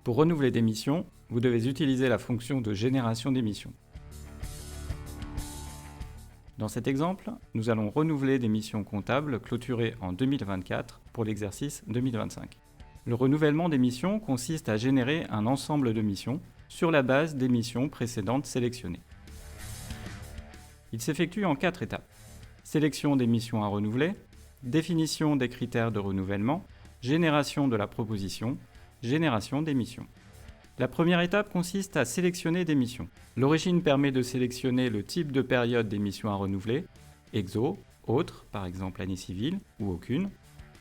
Pour renouveler des missions, vous devez utiliser la fonction de génération des missions. Dans cet exemple, nous allons renouveler des missions comptables clôturées en 2024 pour l'exercice 2025. Le renouvellement des missions consiste à générer un ensemble de missions sur la base des missions précédentes sélectionnées. Il s'effectue en 4 étapes. Sélection des missions à renouveler, définition des critères de renouvellement, génération de la proposition, génération des missions. La première étape consiste à sélectionner des missions. L'origine permet de sélectionner le type de période des missions à renouveler, exo, autre, par exemple année civile, ou aucune.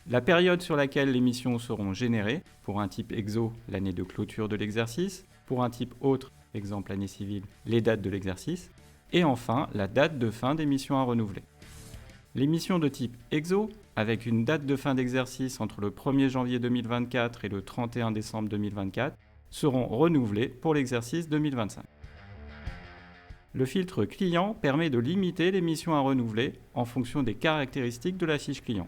La période sur laquelle les missions seront générées, pour un type exo, l'année de clôture de l'exercice, pour un type autre, exemple année civile, les dates de l'exercice, et enfin la date de fin des missions à renouveler. Les missions de type exo, avec une date de fin d'exercice entre le 1er janvier 2024 et le 31 décembre 2024, seront renouvelées pour l'exercice 2025. Le filtre client permet de limiter les missions à renouveler en fonction des caractéristiques de la fiche client.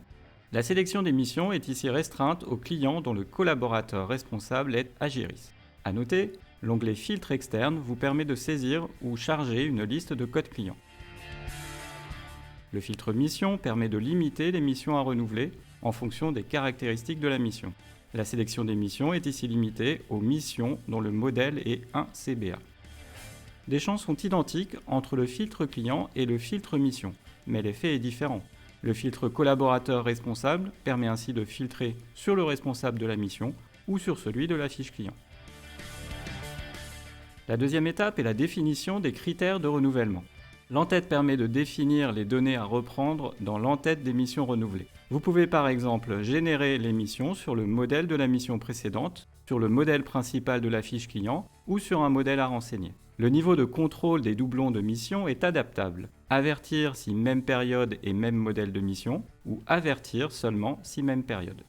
La sélection des missions est ici restreinte aux clients dont le collaborateur responsable est Agiris. À noter, l'onglet Filtre externe vous permet de saisir ou charger une liste de codes clients. Le filtre mission permet de limiter les missions à renouveler en fonction des caractéristiques de la mission. La sélection des missions est ici limitée aux missions dont le modèle est 1 CBA. Les champs sont identiques entre le filtre client et le filtre mission, mais l'effet est différent. Le filtre collaborateur responsable permet ainsi de filtrer sur le responsable de la mission ou sur celui de la fiche client. La deuxième étape est la définition des critères de renouvellement. L'entête permet de définir les données à reprendre dans l'entête des missions renouvelées. Vous pouvez par exemple générer les missions sur le modèle de la mission précédente, sur le modèle principal de la fiche client ou sur un modèle à renseigner. Le niveau de contrôle des doublons de mission est adaptable. Avertir si même période et même modèle de mission, ou avertir seulement si même période.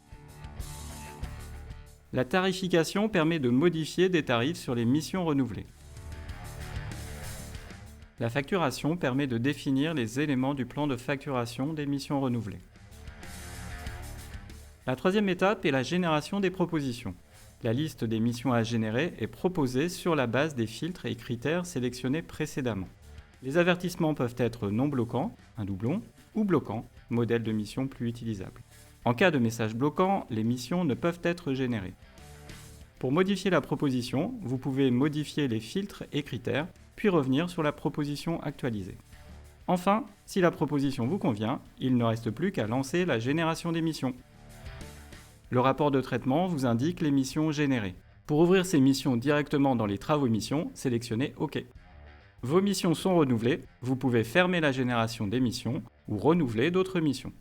La tarification permet de modifier des tarifs sur les missions renouvelées. La facturation permet de définir les éléments du plan de facturation des missions renouvelées. La troisième étape est la génération des propositions. La liste des missions à générer est proposée sur la base des filtres et critères sélectionnés précédemment. Les avertissements peuvent être non bloquants, un doublon, ou bloquants, modèle de mission plus utilisable. En cas de message bloquant, les missions ne peuvent être générées. Pour modifier la proposition, vous pouvez modifier les filtres et critères, puis revenir sur la proposition actualisée. Enfin, si la proposition vous convient, il ne reste plus qu'à lancer la génération des missions. Le rapport de traitement vous indique les missions générées. Pour ouvrir ces missions directement dans les travaux missions, sélectionnez OK. Vos missions sont renouvelées, vous pouvez fermer la génération des missions ou renouveler d'autres missions.